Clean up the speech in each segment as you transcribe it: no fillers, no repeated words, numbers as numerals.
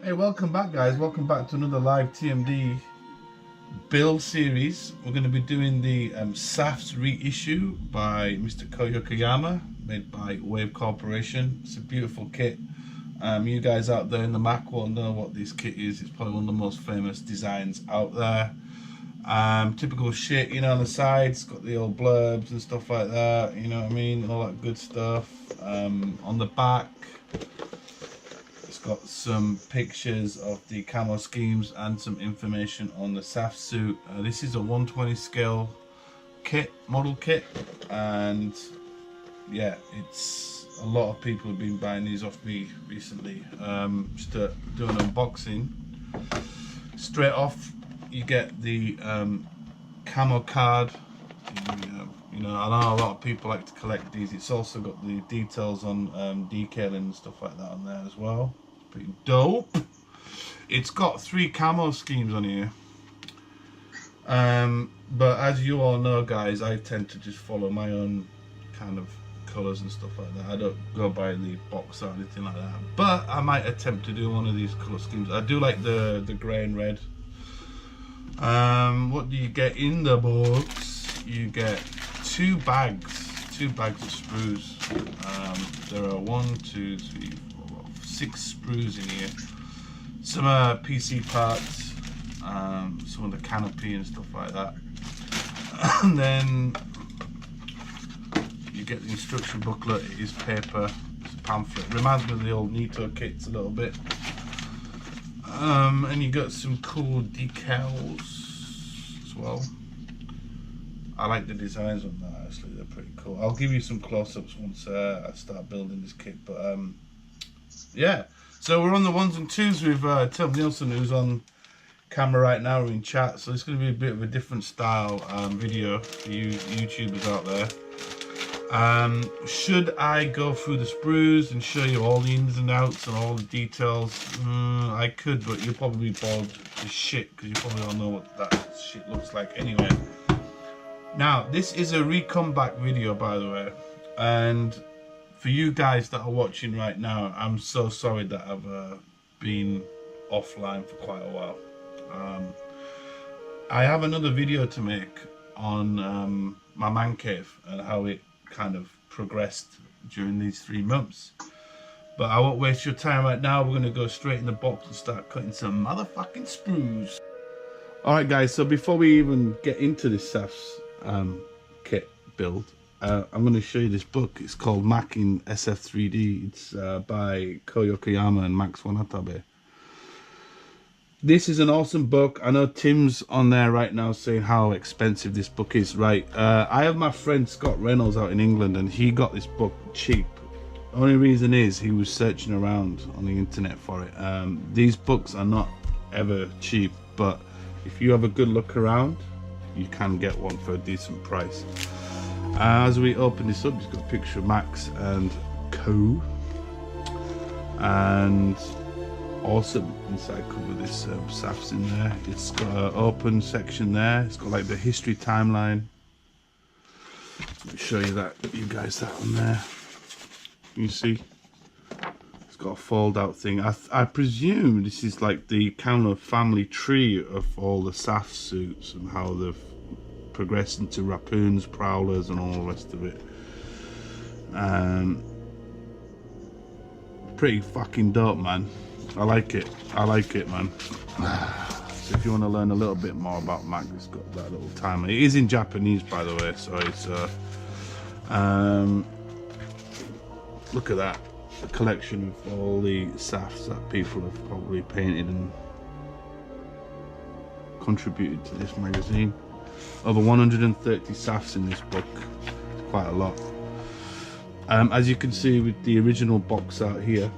Hey, welcome back guys, welcome back to another live TMD build series. We're going to be doing the SAFS reissue by Mr. Koyokayama, made by Wave Corporation. It's a beautiful kit. You guys out there in the Mac will know what this kit is. It's probably one of the most famous designs out there. Typical shit, you know, on the sides, got the old blurbs and stuff like that, you know what I mean, all that good stuff. On the back, it's got some pictures of the camo schemes and some information on the SAFS suit. This is a 120 scale kit, model kit, and yeah, it's a lot of people have been buying these off me recently. Just to do an unboxing. Straight off, you get the camo card. You know, I know a lot of people like to collect these. It's also got the details on decaling and stuff like that on there as well. It's pretty dope. It's got 3 camo schemes on here. But as you all know, guys, I tend to just follow my own kind of colours and stuff like that. I don't go by the box or anything like that. But I might attempt to do one of these colour schemes. I do like the grey and red. What do you get in the box? You get 2 bags of sprues. There are 1, 2, 3, 4, 6 sprues in here. Some PC parts, some of the canopy and stuff like that. And then you get the instruction booklet. It is paper. It's a pamphlet. Reminds me of the old Nito kits a little bit. And you got some cool decals as well. I like the designs on that, actually, they're pretty cool. I'll give you some close-ups once I start building this kit, but yeah. So we're on the 1s and 2s with Tim Nielsen, who's on camera right now, we're in chat, so it's going to be a bit of a different style video for you YouTubers out there. Should I go through the sprues and show you all the ins and outs and all the details? I could, but you'll probably be bored as shit, because you probably all know what that shit looks like anyway. Now, this is a re-comeback video, by the way, and for you guys that are watching right now, I'm so sorry that I've been offline for quite a while. I have another video to make on my man cave and how it kind of progressed during these 3 months. But I won't waste your time right now. We're going to go straight in the box and start cutting some motherfucking sprues. Alright guys, so before we even get into this SAFS kit build, I'm going to show you this book. It's called Ma.k SAFS 3D. It's by Koyokayama and Max Wanatabe. This is an awesome book. I know Tim's on there right now saying how expensive this book is. Right, I have my friend Scott Reynolds out in England, and he got this book cheap. The only reason is he was searching around on the internet for it. These books are not ever cheap, but if you have a good look around, you can get one for a decent price. As we open this up, it's got a picture of Max and Co. And awesome inside cover, this SAFS in there. It's got an open section there. It's got like the history timeline. Let me show you that, you guys, that on there. You see, it's got a fold out thing. I presume this is like the kind of family tree of all the SAFS suits and how they've progressed into Rappoons, Prowlers and all the rest of it. Pretty fucking dope, man. I like it, man. So if you want to learn a little bit more about Mac, it's got that little timer. It is in Japanese, by the way, so it's look at that, a collection of all the SAFs that people have probably painted and contributed to this magazine. Over 130 SAFs in this book. It's quite a lot. As you can see with the original box art here,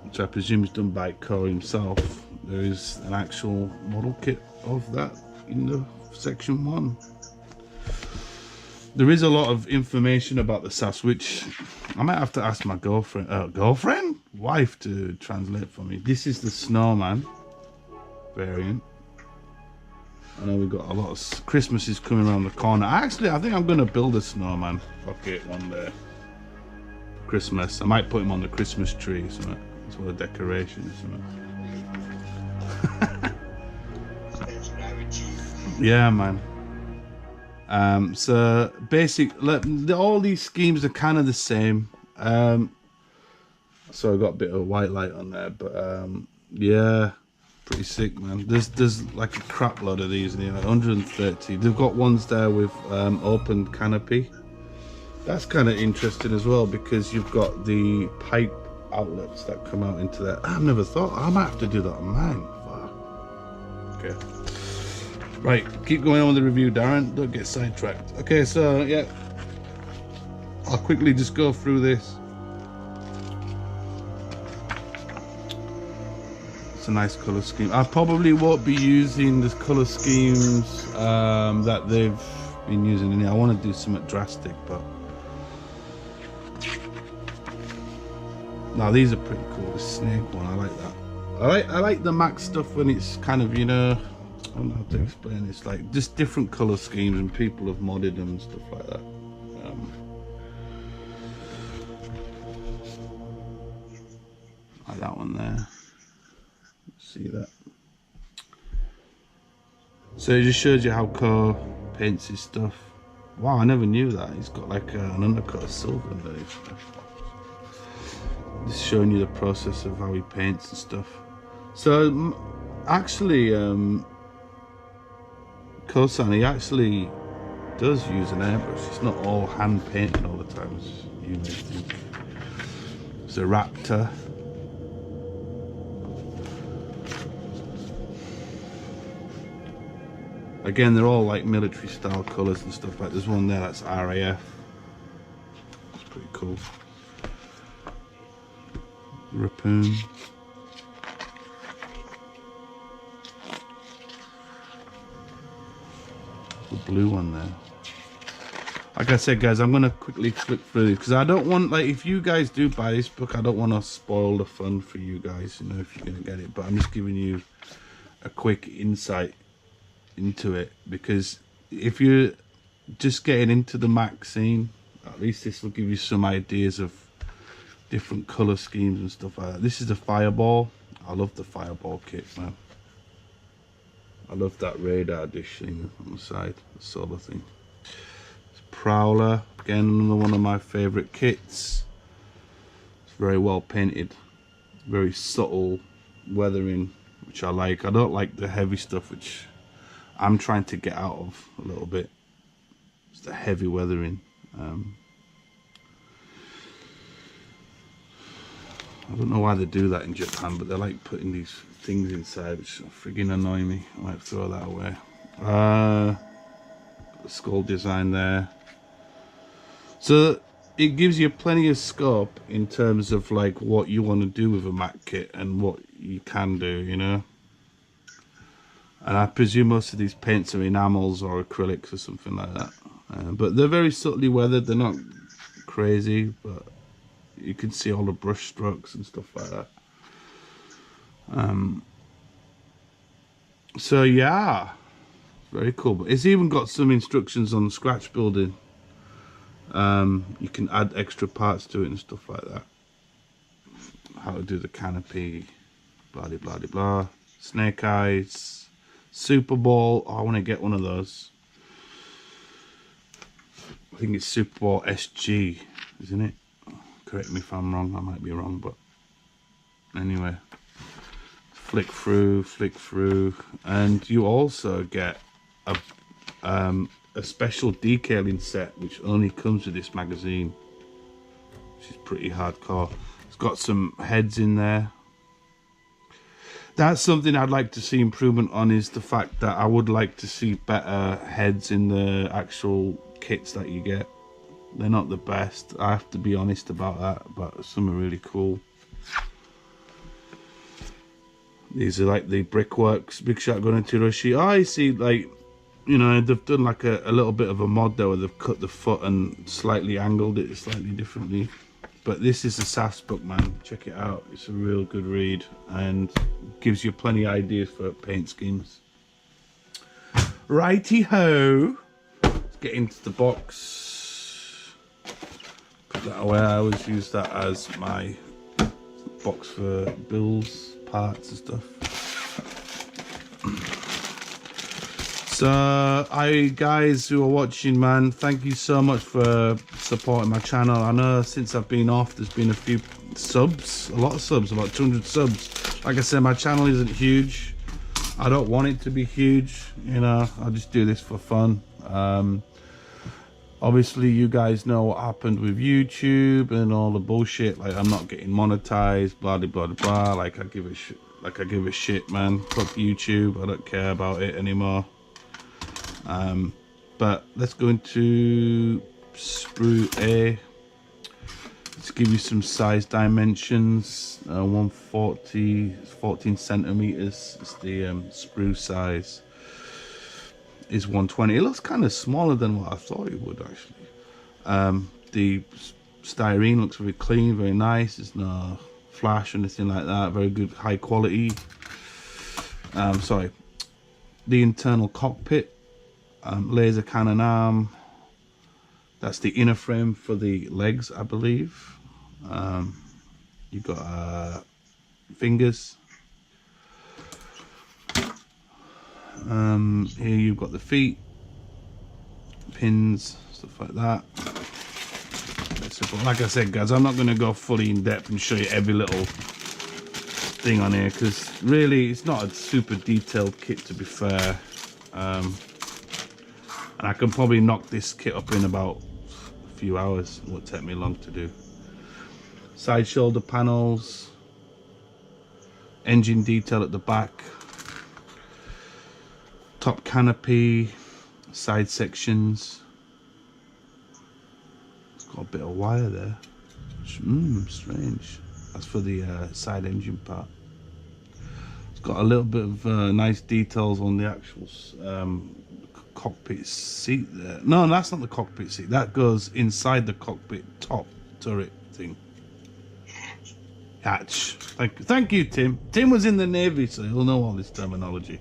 which I presume is done by Ko himself, there is an actual model kit of that in the section 1. There is a lot of information about the SAFs, which I might have to ask my wife to translate for me. This is the snowman variant. I know we've got a lot of Christmas is coming around the corner. I think I'm going to build a snowman. Fuck it, one day. For Christmas. I might put him on the Christmas tree or something. It's all a decoration or something. Yeah, man. So all these schemes are kind of the same. So I got a bit of white light on there, but yeah, pretty sick, man. There's like a crap load of these in here, like 130. They've got ones there with open canopy. That's kind of interesting as well, because you've got the pipe outlets that come out into that. I've never thought I might have to do that on mine. Fuck. Okay. Right, keep going on with the review, Darren. Don't get sidetracked. Okay, so yeah, I'll quickly just go through this. It's a nice colour scheme. I probably won't be using the colour schemes that they've been using in here. I want to do something drastic, but now these are pretty cool. The snake one, I like that. I like the Ma.k stuff when it's kind of, you know, I don't know how to explain. It's like just different colour schemes, and people have modded them and stuff like that. Like that one there. See that? So it just shows you how Co paints his stuff. Wow, I never knew that. He's got like an undercut of silver under his stuff. Just showing you the process of how he paints and stuff. So actually, Kosan, he actually does use an airbrush. It's not all hand painted all the time, as you may think. It's a Raptor. Again, they're all like military style colours and stuff. Like there's one there that's RAF. It's pretty cool. Rappoon. The blue one there. Like I said, guys, I'm gonna quickly flick through this because I don't want, like, if you guys do buy this book, I don't want to spoil the fun for you guys, you know, if you're gonna get it. But I'm just giving you a quick insight into it, because if you're just getting into the Ma.k scene, at least this will give you some ideas of different color schemes and stuff like that. This is the Fireball. I love the Fireball kit, man. I love that radar dish thing on the side, the solar thing. It's Prowler, again another one of my favorite kits. It's very well painted, very subtle weathering, which I like. I don't like the heavy stuff, which I'm trying to get out of a little bit. It's the heavy weathering. I don't know why they do that in Japan, but they like putting these things inside, which friggin' annoy me. I might throw that away. Skull design there. So it gives you plenty of scope in terms of like what you want to do with a Ma.k kit and what you can do, you know. And I presume most of these paints are enamels or acrylics or something like that. But they're very subtly weathered. They're not crazy, but you can see all the brush strokes and stuff like that. So yeah, very cool. But it's even got some instructions on scratch building. You can add extra parts to it and stuff like that. How to do the canopy, blah blah blah blah. Snake eyes, Super Ball. Oh, I want to get one of those. I think it's Super Ball SG, isn't it? Correct me if I'm wrong. I might be wrong, but anyway. Flick through, and you also get a special detailing set which only comes with this magazine, which is pretty hardcore. It's got some heads in there. That's something I'd like to see improvement on, is the fact that I would like to see better heads in the actual kits that you get. They're not the best, I have to be honest about that, but some are really cool. These are like the Brickworks Big Shotgun and Tiroshi. I see, like, you know, they've done like a little bit of a mod there where they've cut the foot and slightly angled it slightly differently. But this is a SAFS book, man. Check it out. It's a real good read and gives you plenty of ideas for paint schemes. Righty ho. Let's get into the box. Put that away. I always use that as my box for bills, parts and stuff. So, I guys who are watching, man, thank you so much for supporting my channel. I know since I've been off, there's been a few subs, a lot of subs, about 200 subs. Like I said, my channel isn't huge. I don't want it to be huge, you know. I just do this for fun. Obviously, you guys know what happened with YouTube and all the bullshit. Like, I'm not getting monetized, blah blah blah blah. Like, I give a shit, man. Fuck YouTube. I don't care about it anymore. But let's go into sprue A. Let's give you some size dimensions. 140, 14 centimeters is the sprue size. Is 120. It looks kind of smaller than what I thought it would actually. The styrene looks very clean, very nice. There's no flash or anything like that. Very good, high quality. Sorry. The internal cockpit, laser cannon arm. That's the inner frame for the legs, I believe. You've got fingers. Here you've got the feet, pins, stuff like that. But like I said, guys, I'm not going to go fully in depth and show you every little thing on here, because really it's not a super detailed kit, to be fair. And I can probably knock this kit up in about a few hours. It won't take me long to do. Side shoulder panels, engine detail at the back, top canopy, side sections. It's got a bit of wire there. Strange. That's for the side engine part. It's got a little bit of nice details on the actual cockpit seat there. No, that's not the cockpit seat. That goes inside the cockpit top turret thing. Hatch. Thank you, Tim. Tim was in the Navy, so he'll know all this terminology.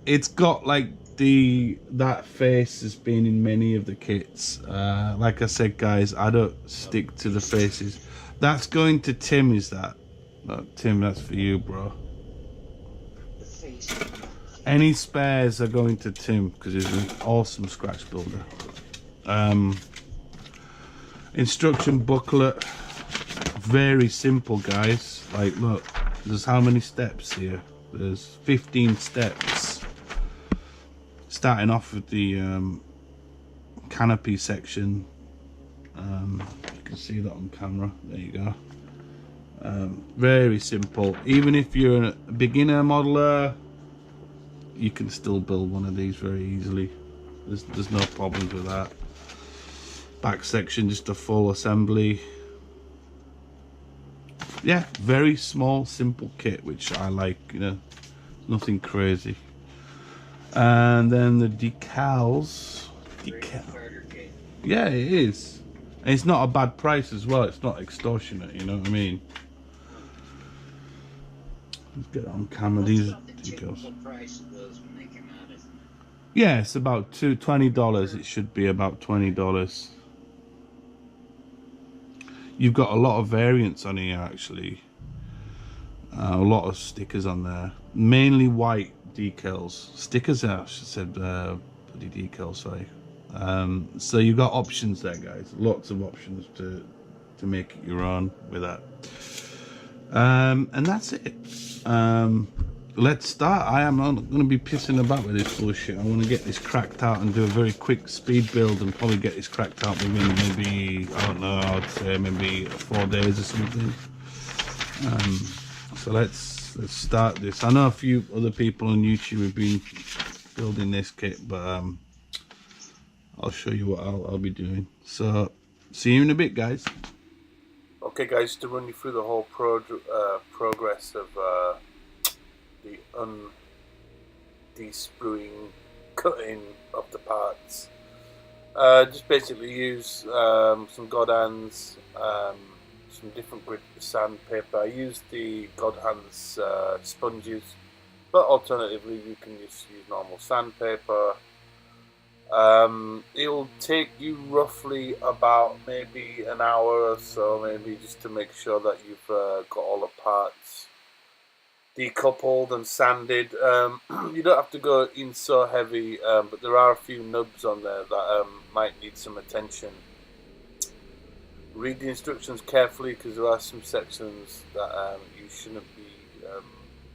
It's got like that face has been in many of the kits. Like I said, guys, I don't stick to the faces. That's going to Tim, is that? No, Tim, that's for you, bro. Any spares are going to Tim because he's an awesome scratch builder. Instruction booklet, very simple, guys. Like, look, there's how many steps here? There's 15 steps. Starting off with the canopy section. You can see that on camera. There you go. Very simple. Even if you're a beginner modeler, you can still build one of these very easily. There's no problems with that. Back section, just a full assembly. Yeah, very small, simple kit, which I like, you know, nothing crazy. And then the decals. Yeah, it is. And it's not a bad price as well. It's not extortionate, you know what I mean? Let's get it on camera. These decals. Yeah, it's about $20. It should be about $20. You've got a lot of variants on here, actually. A lot of stickers on there. Mainly white decals. Stickers, I should say, bloody decals, sorry. So you've got options there, guys. Lots of options to make it your own with that. And that's it. Let's start. I am not going to be pissing about with this bullshit. I want to get this cracked out and do a very quick speed build and probably get this cracked out within maybe, I don't know, I'd say maybe 4 days or something. So let's start this. I know a few other people on YouTube have been building this kit, but I'll show you what I'll be doing. So see you in a bit, guys. Okay, guys, to run you through the whole progress of the de-spruing, cutting of the parts. Just basically use some God hands, some different grit sandpaper. I use the God hands sponges, but alternatively you can just use normal sandpaper. It'll take you roughly about maybe an hour or so, maybe, just to make sure that you've got all the parts decoupled and sanded. You don't have to go in so heavy, but there are a few nubs on there that might need some attention. Read the instructions carefully, because there are some sections that you shouldn't be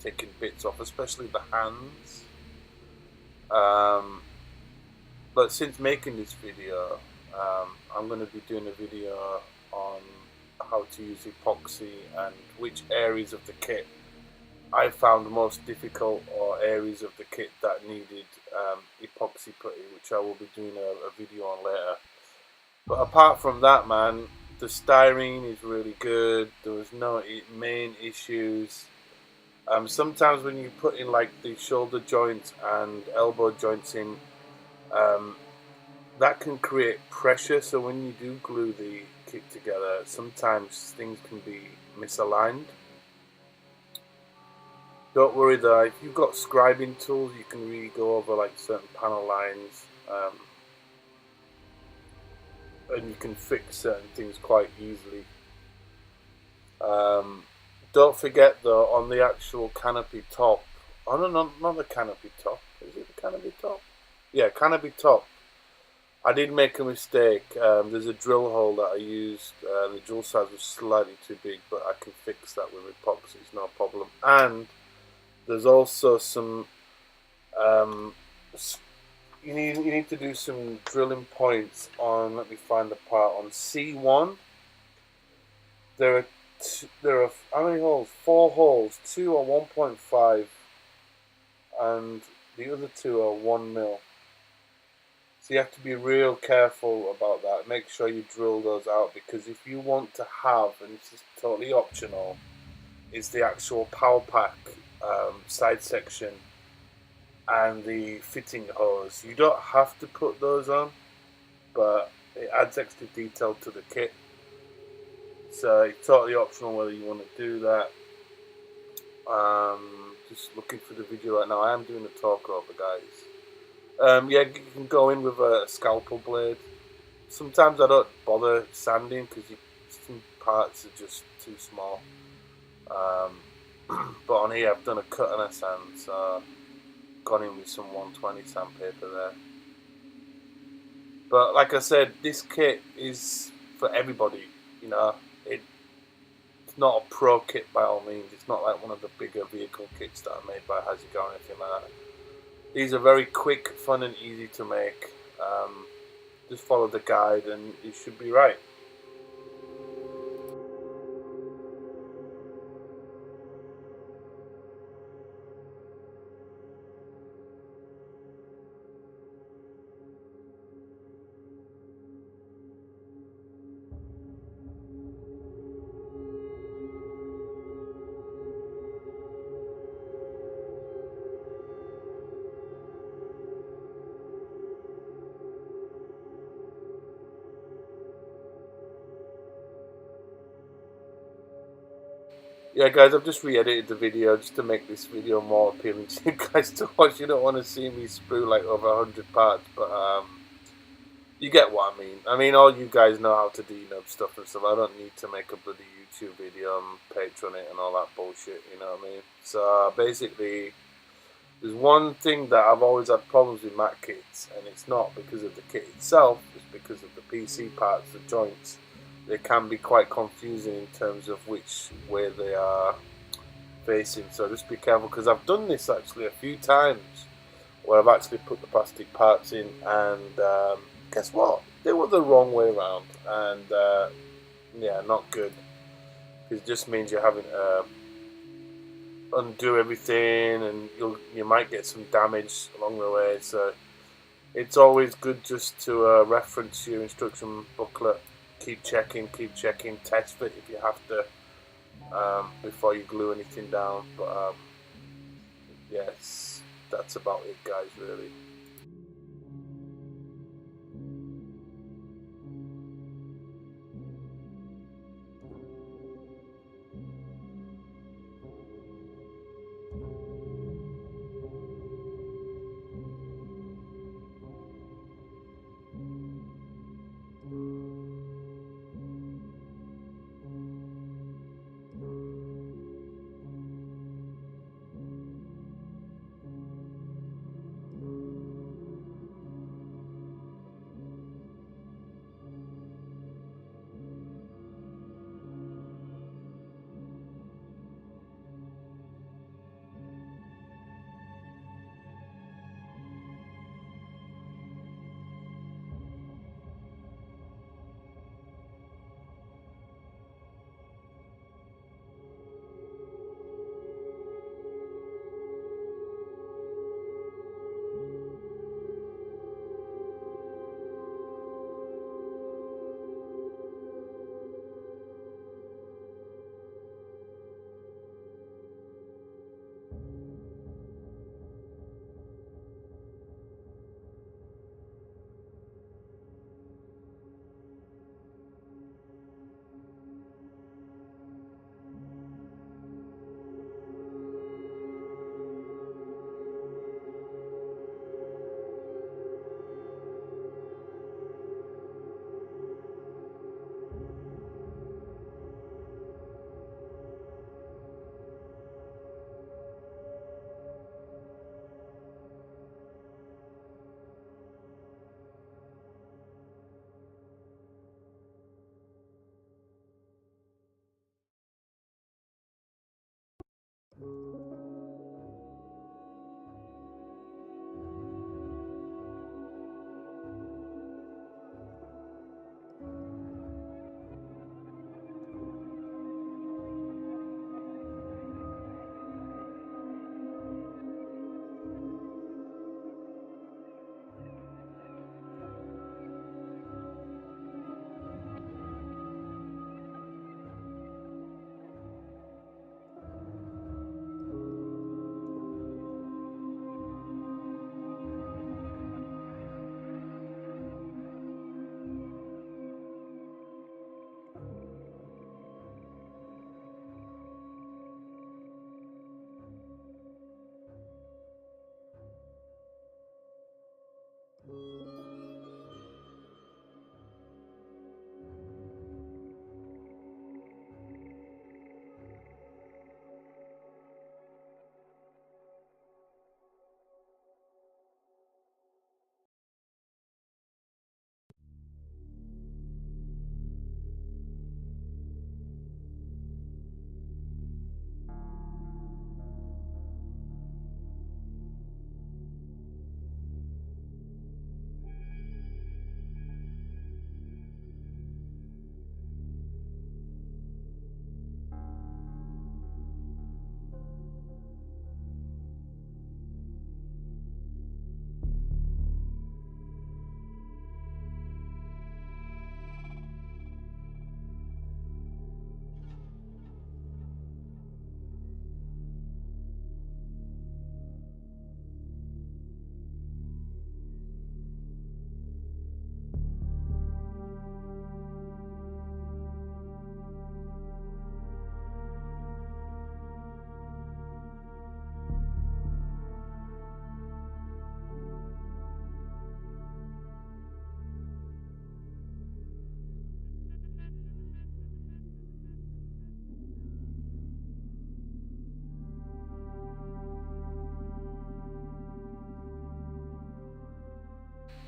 taking bits off, especially the hands. But since making this video, I'm going to be doing a video on how to use epoxy and which areas of the kit I found most difficult, or areas of the kit that needed epoxy putty, which I will be doing a video on later. But apart from that, man, the styrene is really good. There was no main issues. Sometimes when you put in like the shoulder joints and elbow joints in, that can create pressure. So when you do glue the kit together, sometimes things can be misaligned. Don't worry though, if you've got scribing tools, you can really go over like certain panel lines, and you can fix certain things quite easily. Don't forget though, on the actual canopy top, oh no, not the canopy top, is it the canopy top? Yeah, canopy top. I did make a mistake. There's a drill hole that I used, the drill size was slightly too big, but I can fix that with epoxy, it's no problem. And there's also some, you need to do some drilling points on, let me find the part, on C1. There are how many holes? 4 holes. 2 are 1.5 and the other 2 are 1 mil. So you have to be real careful about that. Make sure you drill those out, because if you want to have, and this is totally optional, is the actual power pack side section and the fitting hose. You don't have to put those on, but it adds extra detail to the kit. So it's totally optional whether you want to do that. Just looking for the video right now. I am doing a talk over, guys. Yeah, you can go in with a scalpel blade. Sometimes I don't bother sanding because some parts are just too small. But on here I've done a cut and a sand, so gone in with some 120 sandpaper there. But like I said, this kit is for everybody. You know, it's not a pro kit by all means. It's not like one of the bigger vehicle kits that are made by Haziqa or anything like that. These are very quick, fun and easy to make. Just follow the guide and you should be right. Yeah, guys, I've just re-edited the video just to make this video more appealing to you guys to watch. You don't want to see me sprue like over 100 parts, but you get what I mean. I mean, all you guys know how to denub stuff and stuff. I don't need to make a bloody YouTube video and Patreon it and all that bullshit, you know what I mean? So basically, there's one thing that I've always had problems with Mac kits, and it's not because of the kit itself, it's because of the PC parts, the joints. They can be quite confusing in terms of which way they are facing, so just be careful, because I've done this actually a few times where I've actually put the plastic parts in and guess what? They were the wrong way around, and yeah, not good, because it just means you're having to undo everything and you might get some damage along the way. So it's always good just to reference your instruction booklet. Keep checking, test it if you have to before you glue anything down. But yes, that's about it, guys, really.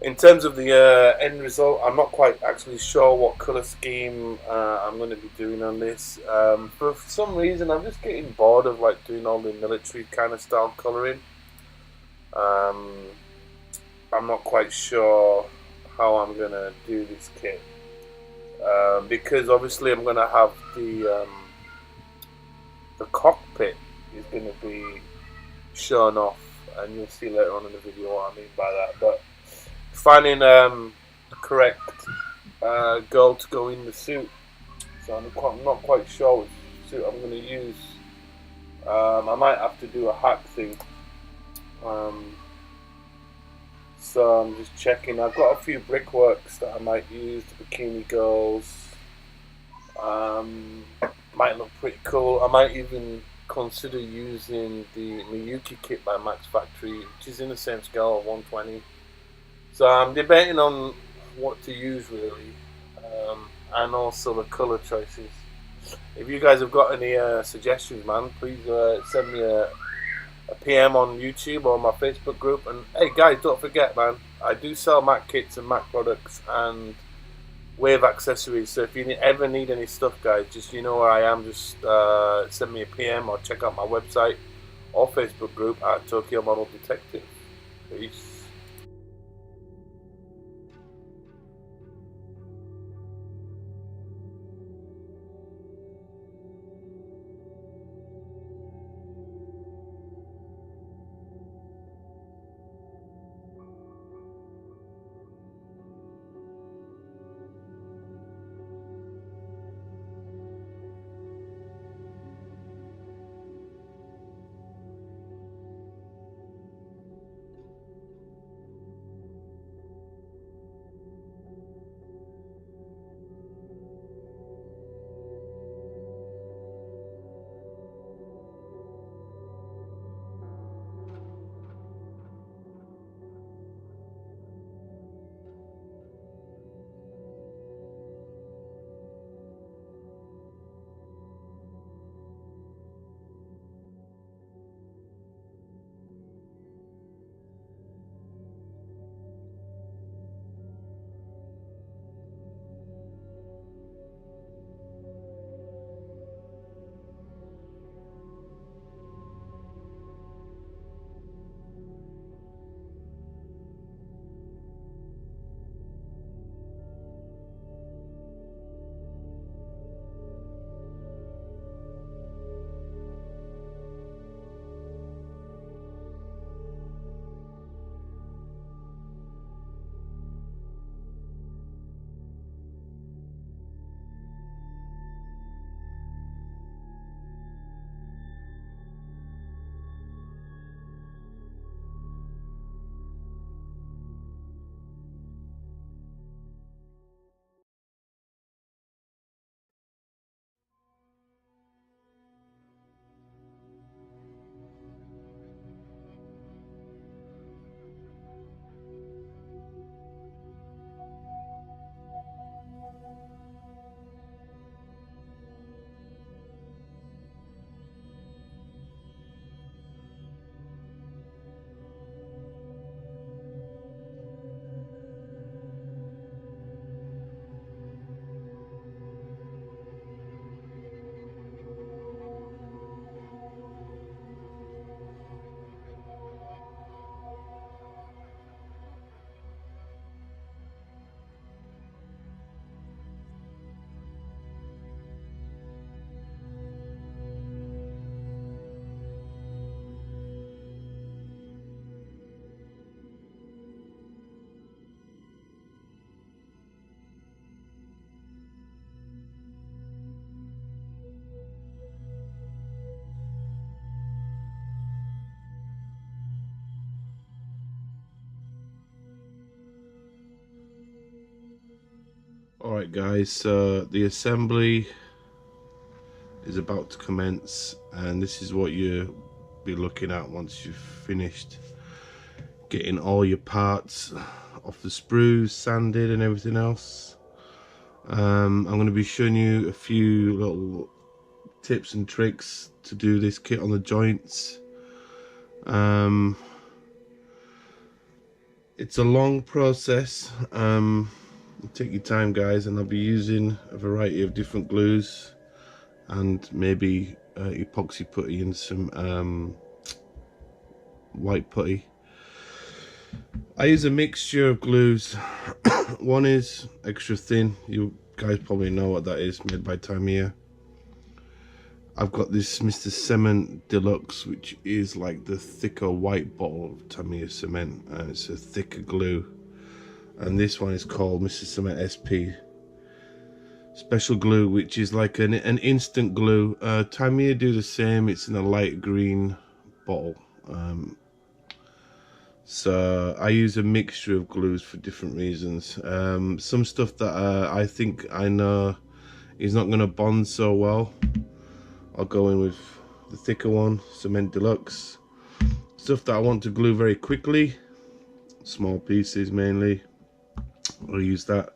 In terms of the end result, I'm not quite actually sure what colour scheme I'm going to be doing on this. For some reason, I'm just getting bored of like doing all the military kind of style colouring. I'm not quite sure how I'm going to do this kit. Because obviously I'm going to have the cockpit is going to be shown off, and you'll see later on in the video what I mean by that. But finding the correct girl to go in the suit, so I'm not quite sure which suit I'm going to use. I might have to do a hack thing. So I'm just checking. I've got a few brickworks that I might use. The bikini girls might look pretty cool. I might even consider using the Miyuki kit by Max Factory, which is in the same scale of 120. So I'm debating on what to use really, and also the colour choices. If you guys have got any suggestions, man, please send me a PM on YouTube or my Facebook group. And hey guys, don't forget, man, I do sell Ma.k kits and Ma.k products and Wave accessories. So if you ever need any stuff, guys, just you know where I am. Just send me a PM or check out my website or Facebook group at Tokyo Model Detective. Peace. Alright guys, so the assembly is about to commence, and this is what you'll be looking at once you've finished getting all your parts off the sprues, sanded and everything else. I'm going to be showing you a few little tips and tricks to do this kit in It's a long process. Take your time, guys, and I'll be using a variety of different glues and maybe epoxy putty and some white putty. I use a mixture of glues. One is extra thin. You guys probably know what that is, made by Tamiya. I've got this Mr. Cement Deluxe, which is like the thicker white bottle of Tamiya cement, and it's a thicker glue. And this one is called Mr. Cement SP Special Glue, which is like an instant glue. Tamiya do the same. It's in a light green bottle. So I use a mixture of glues for different reasons. Some stuff that I think I know is not going to bond so well, I'll go in with the thicker one, Cement Deluxe. Stuff that I want to glue very quickly, small pieces mainly, I'll use that.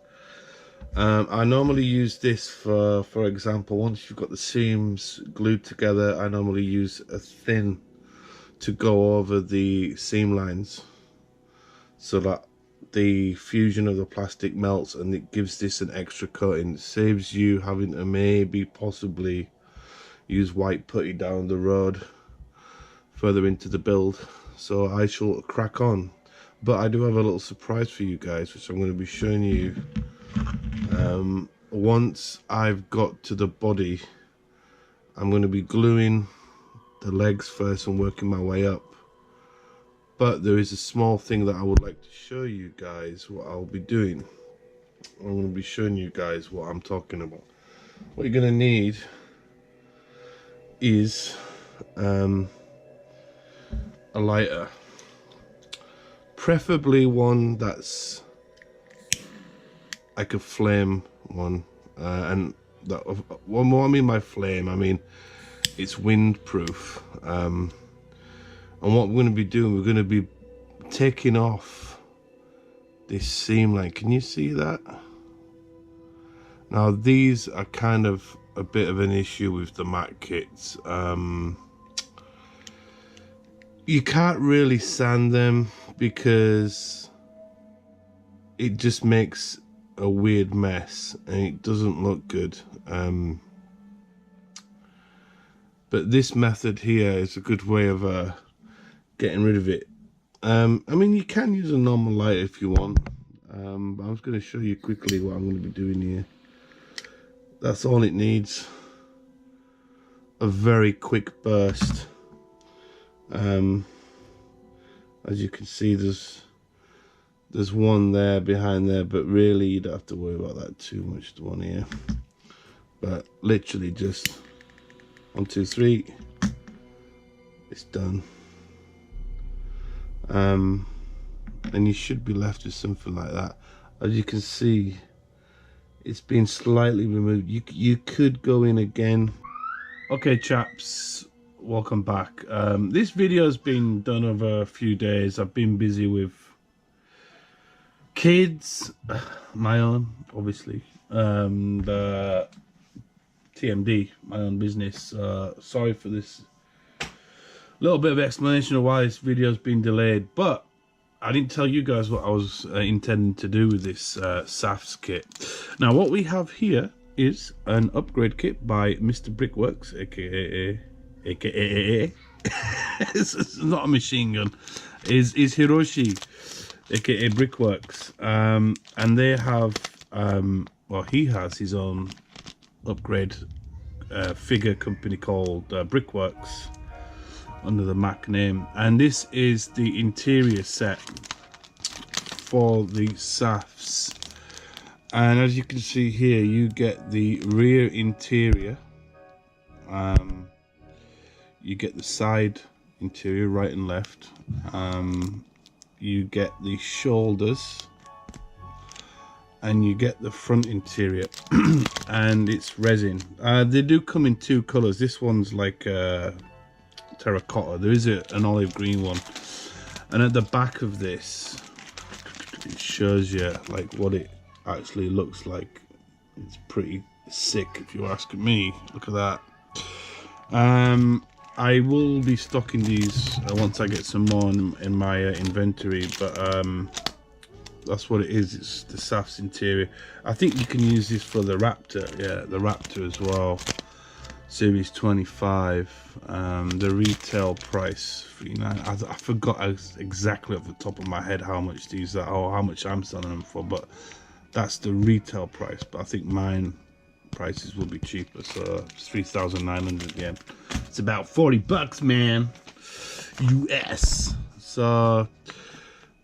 I normally use this for example, once you've got the seams glued together, I normally use a thin to go over the seam lines so that the fusion of the plastic melts and it gives this an extra coating. It saves you having to maybe possibly use white putty down the road further into the build. So I shall crack on, but I do have a little surprise for you guys, which I'm going to be showing you once I've got to the body. I'm going to be gluing the legs first and working my way up, but there is a small thing that I would like to show you guys what I'll be doing. I'm going to be showing you guys what I'm talking about. What you're going to need is a lighter, preferably one that's like a flame one, and that one more, I mean by flame, I mean it's windproof. And what we're going to be doing, we're going to be taking off this seam line. Can you see that? Now these are kind of a bit of an issue with the Ma.k kits. You can't really sand them because it just makes a weird mess and it doesn't look good. But this method here is a good way of getting rid of it. I mean, you can use a normal lighter if you want, but I'm just going to show you quickly what I'm going to be doing here. That's all it needs, a very quick burst. As you can see, there's one there behind there, but really you don't have to worry about that too much, the one here. But literally just 1, 2, 3, it's done. And you should be left with something like that. As you can see, it's been slightly removed. You could go in again. Okay chaps, welcome back. This video has been done over a few days. I've been busy with kids, my own obviously, the TMD, my own business. Sorry for this little bit of explanation of why this video has been delayed, but I didn't tell you guys what I was intending to do with this SAFS kit. Now what we have here is an upgrade kit by Mr. Brickworks, aka it's not a machine gun, is Hiroshi, aka Brickworks, and they have well, he has his own upgrade figure company called Brickworks under the Ma.k name, and this is the interior set for the SAFS. And as you can see here, you get the rear interior, you get the side interior, right and left, you get the shoulders, and you get the front interior. And it's resin. They do come in 2 colors. This one's like terracotta. There is an olive green one, and at the back of this it shows you like what it actually looks like. It's pretty sick if you're asking me. Look at that. I will be stocking these once I get some more in my inventory, but that's what it is. It's the SAFS interior. I think you can use this for the Raptor. Yeah, the Raptor as well. Series 25. The retail price $39. I forgot exactly off the top of my head how much these are, or how much I'm selling them for, but that's the retail price. But I think mine prices will be cheaper, so it's 3,900 yen. It's about 40 bucks, man, US. So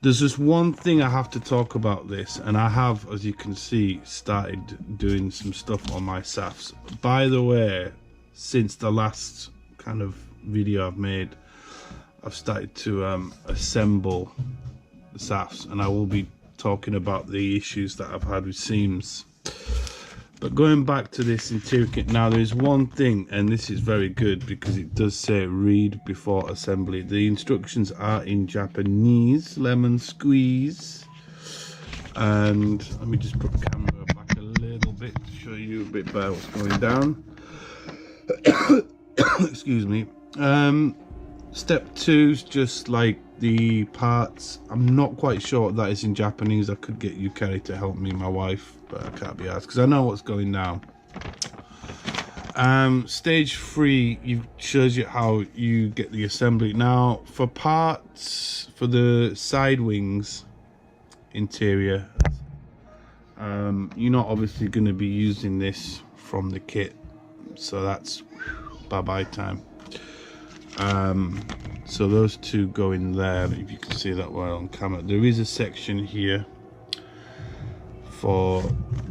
there's just one thing I have to talk about this, and I have, as you can see, started doing some stuff on my SAFs. By the way, since the last kind of video I've made, I've started to assemble the SAFs, and I will be talking about the issues that I've had with seams. But going back to this interior kit, now there's one thing, and this is very good because it does say read before assembly. The instructions are in Japanese, lemon squeeze. And let me just put the camera back a little bit to show you a bit better what's going down. Excuse me. Step 2 is just like the parts. I'm not quite sure what that is in Japanese. I could get Yukari to help me, my wife, but I can't be asked because I know what's going down. Stage 3 shows you how you get the assembly. Now for parts for the side wings interior, you're not obviously going to be using this from the kit, so that's bye-bye time. So those two go in there, if you can see that well on camera. There is a section here for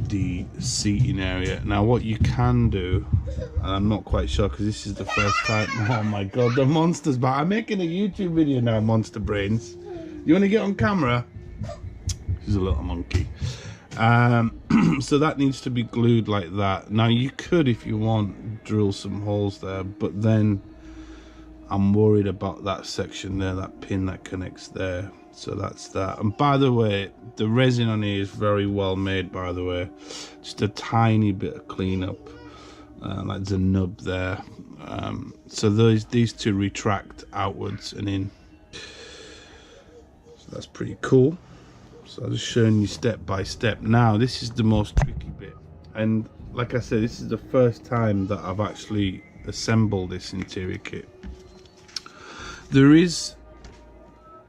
the seating area. Now what you can do, and I'm not quite sure because this is the first time. Oh my god, the monster's back. I'm making a YouTube video now, Monster Brains. You want to get on camera? She's a little monkey. So that needs to be glued like that. Now you could, if you want, drill some holes there, but then I'm worried about that section there, that pin that connects there. So that's that. And by the way, the resin on here is very well made, by the way. Just a tiny bit of cleanup, like there's a nub there. So these two retract outwards and in. So that's pretty cool. So I'm just showing you step by step. Now this is the most tricky bit, and like I said, this is the first time that I've actually assembled this interior kit. There is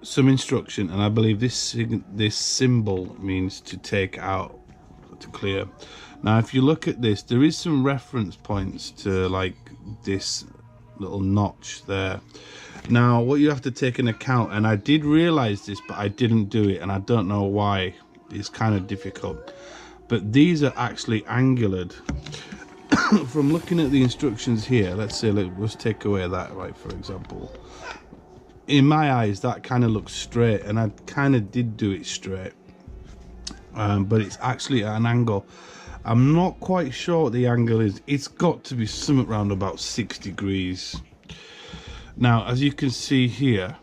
some instruction, and I believe this symbol means to take out, to clear. Now if you look at this, there is some reference points to like this little notch there. Now what you have to take into account, and I did realize this but I didn't do it, and I don't know why, it's kind of difficult, but these are actually angulared. From looking at the instructions here, let's say, let's take away that, right, for example. In my eyes that kind of looks straight, and I kind of did do it straight, but it's actually at an angle. I'm not quite sure what the angle is. It's got to be something around about 6 degrees. Now as you can see here,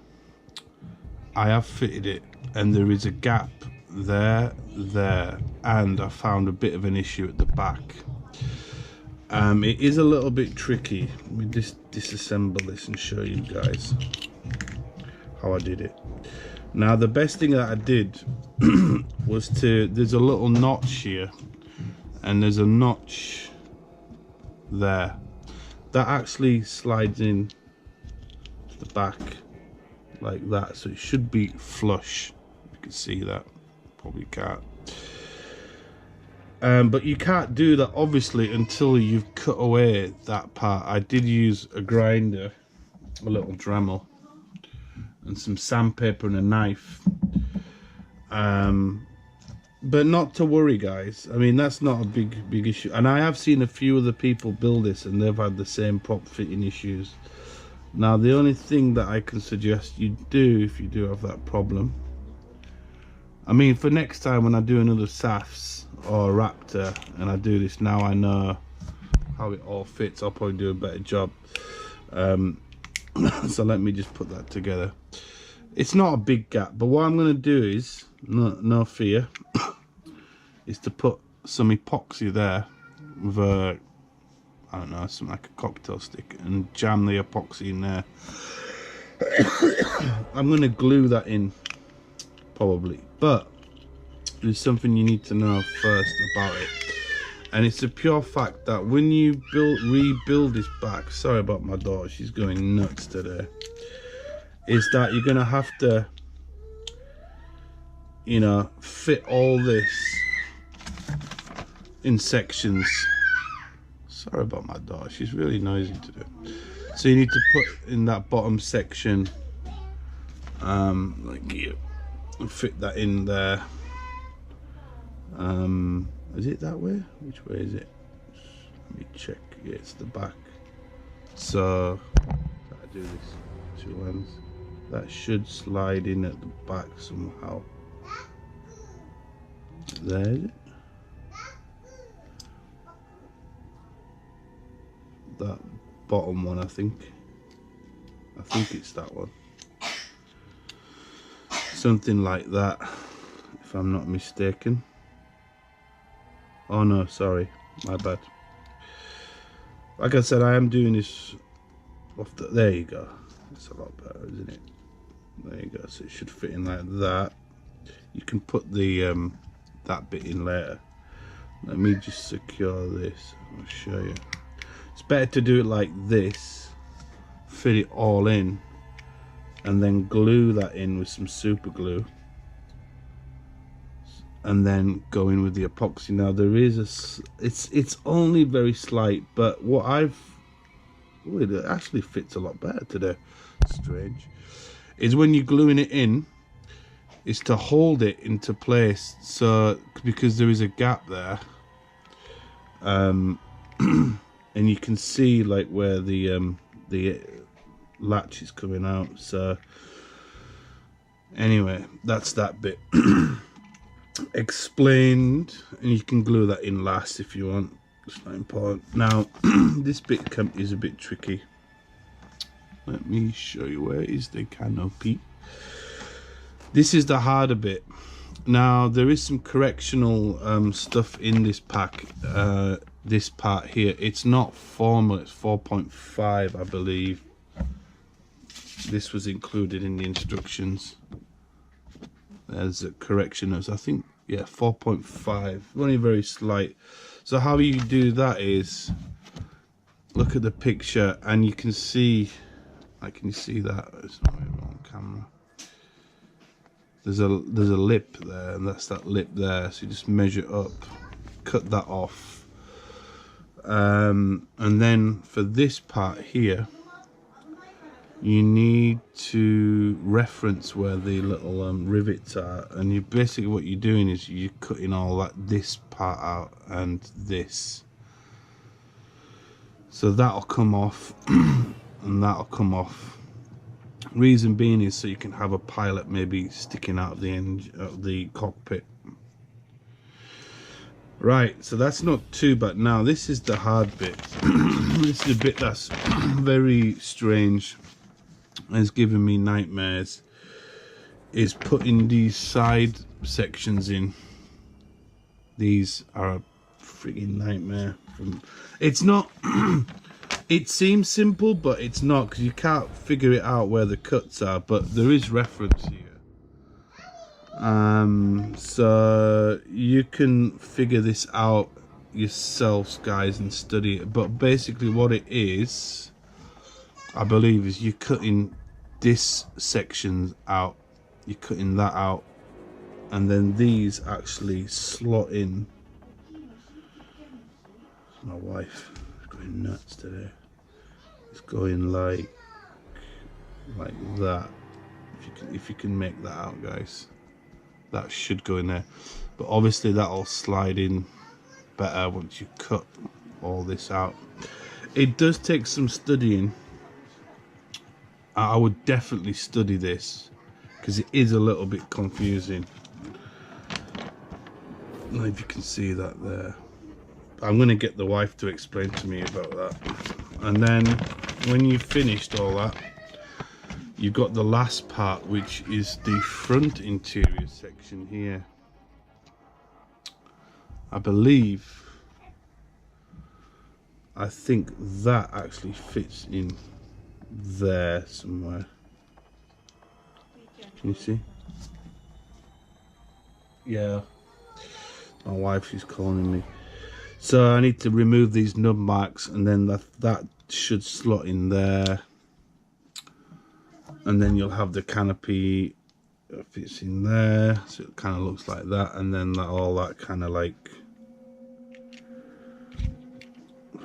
I have fitted it, and there is a gap there, and I found a bit of an issue at the back. It is a little bit tricky. Let me just disassemble this and show you guys how I did it. Now the best thing that I did was there's a little notch here, and there's a notch there that actually slides in to the back like that, so it should be flush. You can see that, probably can't. But you can't do that obviously until you've cut away that part. I did use a grinder, a little Dremel, and some sandpaper and a knife. But not to worry, guys. I mean, that's not a big issue. And I have seen a few other people build this, and they've had the same prop fitting issues. Now the only thing that I can suggest you do, if you do have that problem, I mean, for next time when I do another SAFS or Raptor and I do this, now I know how it all fits, I'll probably do a better job. So let me just put that together. It's not a big gap, but what I'm going to do is, no fear, is to put some epoxy there with a, I don't know, something like a cocktail stick, and jam the epoxy in there. I'm going to glue that in probably, but there's something you need to know first about it, and it's a pure fact that when you rebuild this back, sorry about my daughter, she's going nuts today, is that you're gonna have to, you know, fit all this in sections. Sorry about my daughter, she's really noisy today. So you need to put in that bottom section, like here, and fit that in there. Is it that way? Which way is it? Let me check. Yeah, it's the back. So I do this 2 ends. That should slide in at the back somehow. There is it. That bottom one, I think it's that one. Something like that, if I'm not mistaken. Oh no, sorry, my bad. Like I said, I am doing this off the, there you go. It's a lot better, isn't it? There you go. So it should fit in like that. You can put the that bit in later. Let me just secure this. I'll show you. It's better to do it like this, fit it all in, and then glue that in with some super glue, and then go in with the epoxy. Now there is a, it's only very slight, but what I've, oh, it actually fits a lot better today. Strange. Is when you're gluing it in, is to hold it into place. So because there is a gap there, and you can see like where the latch is coming out. So anyway, that's that bit explained, and you can glue that in last if you want. It's not important. Now this bit is a bit tricky. Let me show you where is the canopy. This is the harder bit. Now there is some correctional stuff in this pack. This part here, it's not formal, it's 4.5 I believe. This was included in the instructions. There's a correction of, I think, yeah, 4.5, only very slight. So how you do that is look at the picture and you can see, like, can you see that? It's not even on camera. There's a lip there, and that's that lip there. So you just measure up, cut that off, and then for this part here, you need to reference where the little rivets are, and you basically what you're doing is you're cutting all that this part out and this, so that'll come off and that'll come off. Reason being is so you can have a pilot maybe sticking out of the end of the cockpit. Right, so that's not too bad. Now this is the hard bit. This is the bit that's very strange. It's giving me nightmares. Is putting these side sections in. These are a freaking nightmare. It's not. It seems simple, but it's not, because you can't figure it out where the cuts are. But there is reference here. So you can figure this out yourselves, guys, and study it. But basically what it is, I believe, is you're cutting this section out, you're cutting that out, and then these actually slot in. My wife is going nuts today. It's going like that. If you can make that out, guys, that should go in there. But obviously that'll slide in better once you cut all this out. It does take some studying. I would definitely study this because it is a little bit confusing. I don't know if you can see that there. I'm going to get the wife to explain to me about that. And then when you've finished all that, you've got the last part, which is the front interior section here. I think that actually fits in there somewhere. Can you see? Yeah. My wife, she's calling me. So I need to remove these nub marks, and then that should slot in there. And then you'll have the canopy fits in there, so it kind of looks like that, and then all that kind of like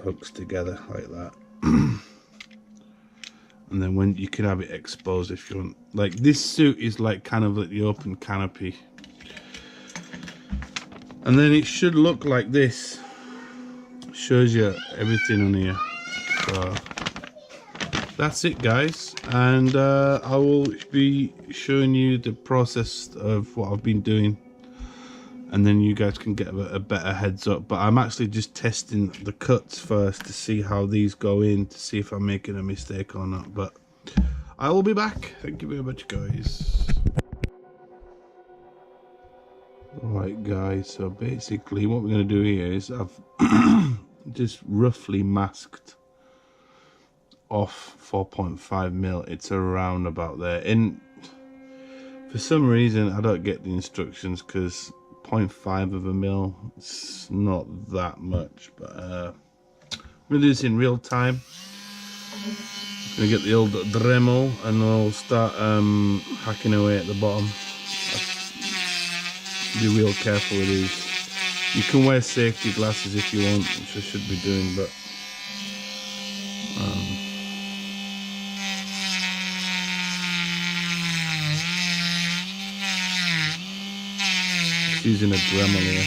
hooks together like that. And then when you can have it exposed if you want. Like this suit is like kind of like the open canopy, and then it should look like this. Shows you everything on here. So that's it, guys, and I will be showing you the process of what I've been doing, and then you guys can get a better heads up. But I'm actually just testing the cuts first to see how these go in, to see if I'm making a mistake or not. But I will be back. Thank you very much, guys. Alright, guys, so basically what we're going to do here is I've just roughly masked off 4.5mm. It's around about there, and for some reason I don't get the instructions, because 0.5 of a mil, it's not that much. But I'm gonna do this in real time. I'm gonna get the old Dremel and I'll start hacking away at the bottom. Be real careful with these. You can wear safety glasses if you want, which I should be doing, but just using a Dremel here.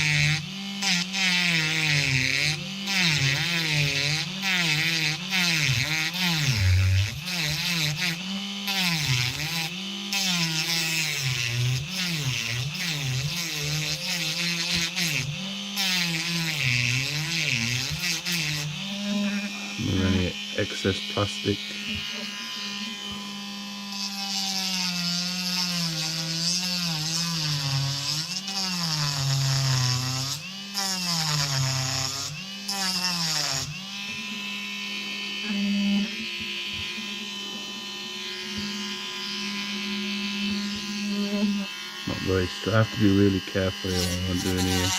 Remove any excess plastic. Not very straight. I have to be really careful here what I'm doing here.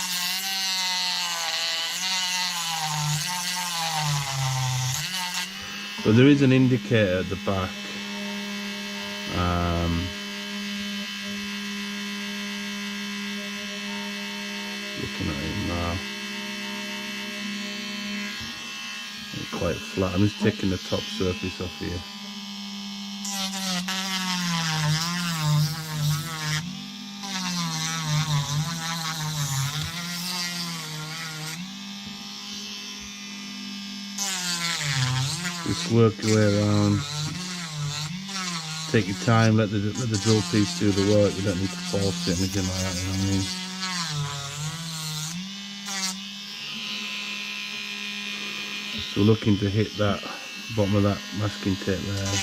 So there is an indicator at the back. Looking at it now, it's quite flat. I'm just taking the top surface off here. Just work your way around. Take your time. Let the drill piece do the work. You don't need to force it, anything like that. You know what I mean? So looking to hit that bottom of that masking tape there.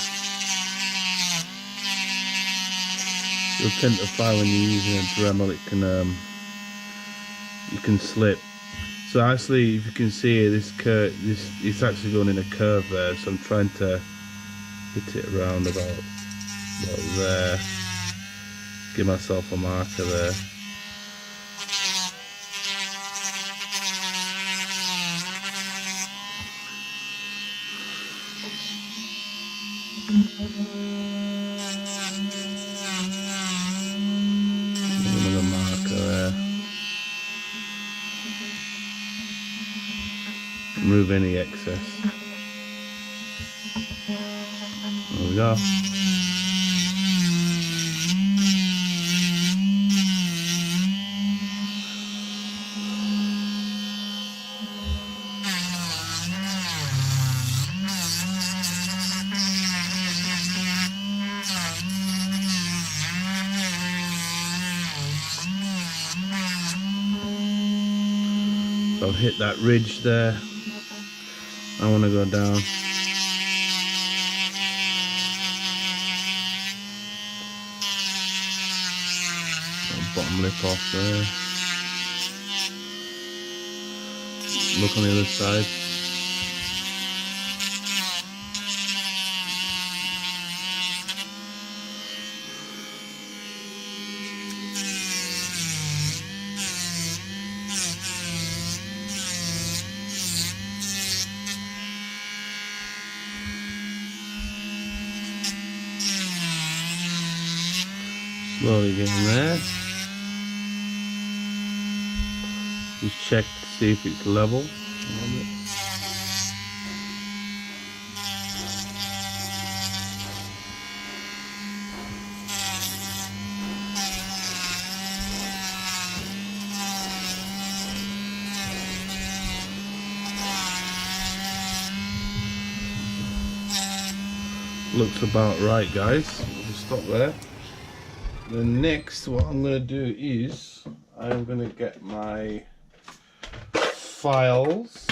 You'll tend to find when you're using a Dremel, it can you can slip. So actually, if you can see this curve, it's actually going in a curve there. So I'm trying to hit it around about there. Give myself a marker there. Another marker there. Remove any excess. There we go. So I'll hit that ridge there. I want to go down. Bottom lip off there. Look on the other side. Slowly getting there. Just check to see if it's level. Looks about right, guys. We'll stop there. The next, what I'm going to do is I'm going to get my files.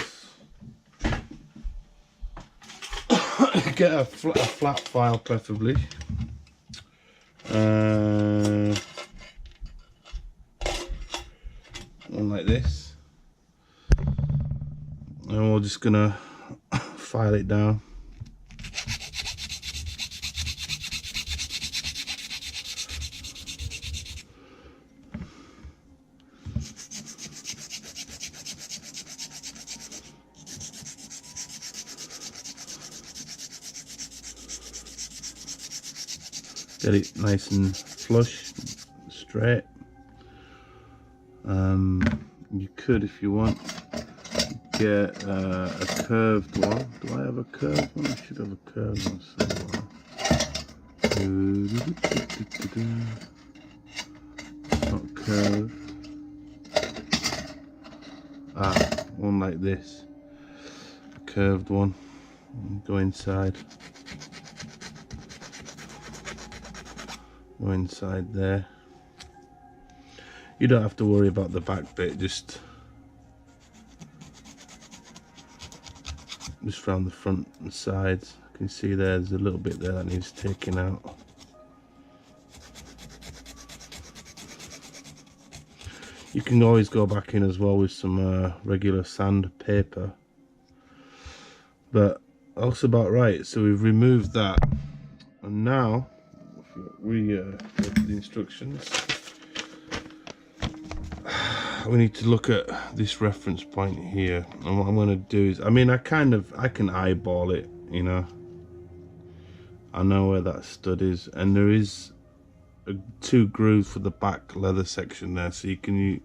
Get a flat file, preferably. One like this, and we're just gonna file it down. Get it nice and flush, straight. You could, if you want, get a curved one. Do I have a curved one? I should have a curved one somewhere. It's not curved. One like this. A curved one. Go inside. Go inside there. You don't have to worry about the back bit, just around the front and sides. You can see there's a little bit there that needs taking out. You can always go back in as well with some regular sandpaper, but that's about right. So we've removed that, and now we go to the instructions. We need to look at this reference point here, and what I'm going to do is, I mean, I can eyeball it, you know. I know where that stud is, and there is two grooves for the back leather section there, so you can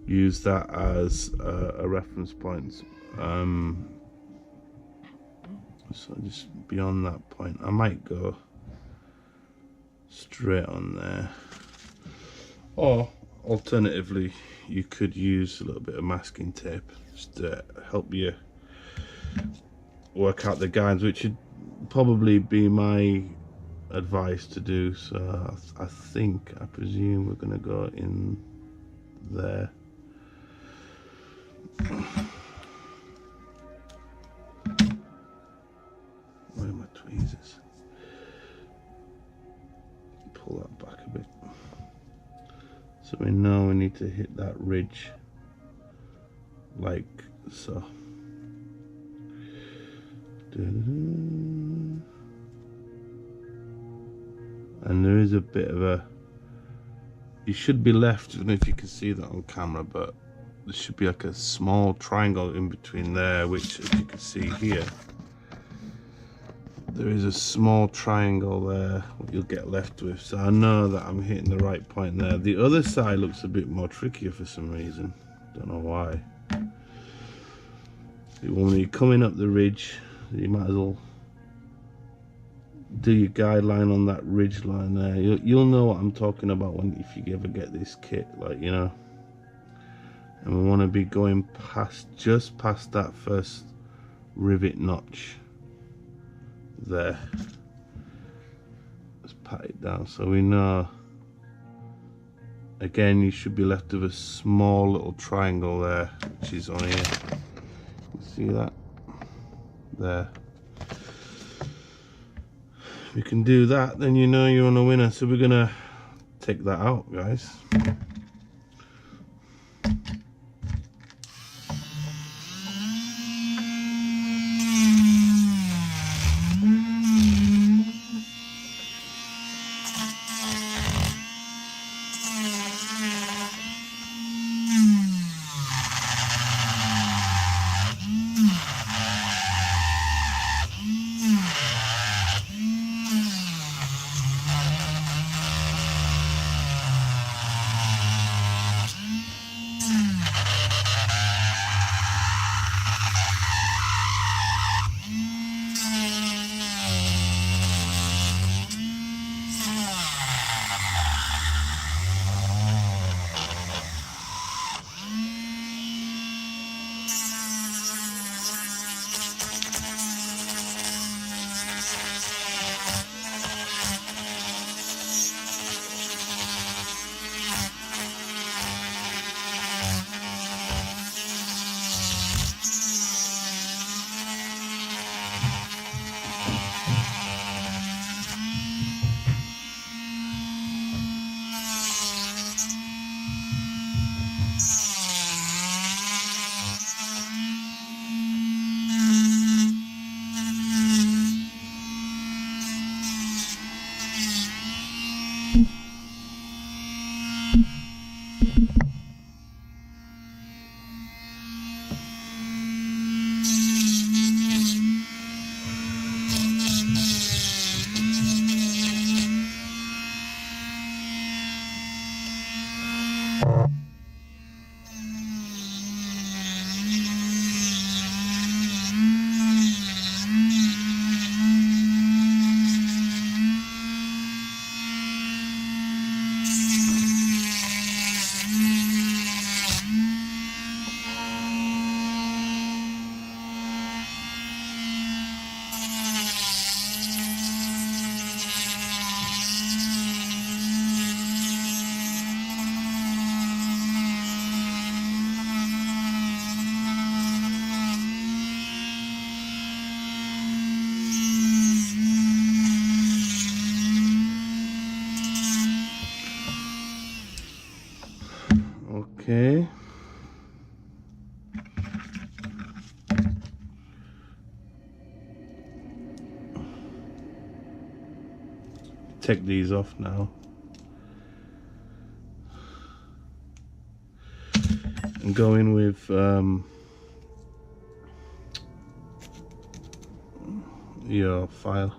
use that as a reference point. So just beyond that point, I might go straight on there, or alternatively you could use a little bit of masking tape just to help you work out the guides, which would probably be my advice to do. So I presume we're going to go in there. Where are my tweezers? Pull that back a bit. So we know we need to hit that ridge like so. And there is a bit of a, you should be left, I don't know if you can see that on camera, but there should be like a small triangle in between there, which, as you can see here, there is a small triangle there what you'll get left with. So I know that I'm hitting the right point there. The other side looks a bit more trickier for some reason, don't know why. When you're coming up the ridge, you might as well do your guideline on that ridge line there. You'll know what I'm talking about if you ever get this kit, like, you know. And we want to be going just past that first rivet notch there. Let's pat it down so we know. Again, you should be left with a small little triangle there, which is on here. You see that there? If you can do that, then you know you're on a winner. So we're gonna take that out, guys. Okay. Take these off now. And go in with your file.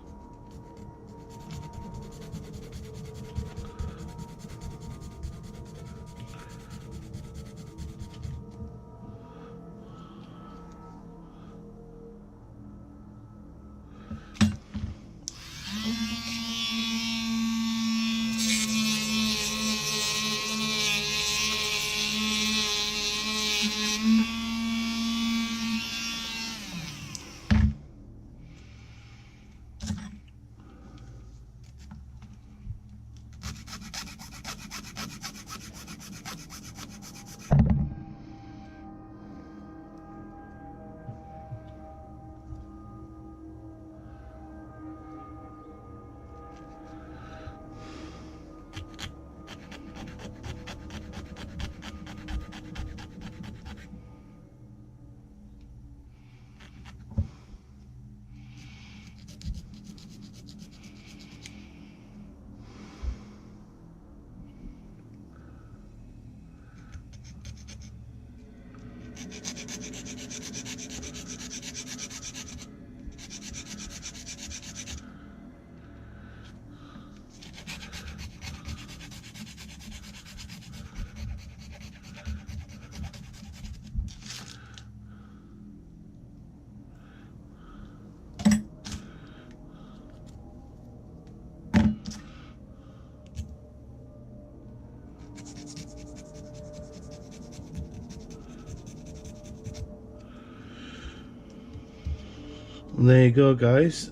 And there you go, guys.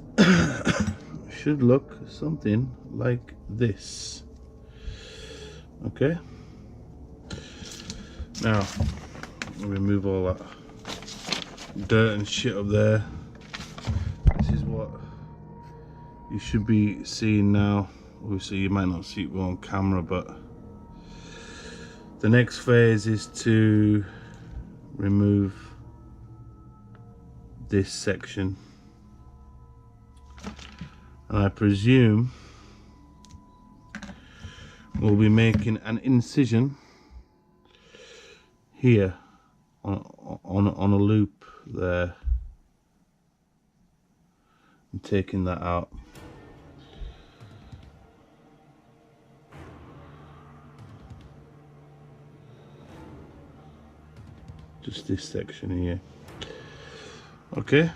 Should look something like this. Okay. Now, remove all that dirt and shit up there. This is what you should be seeing now. Obviously, you might not see it on camera, but the next phase is to remove this section. And I presume we'll be making an incision here on a loop there and taking that out. Just this section here. Okay.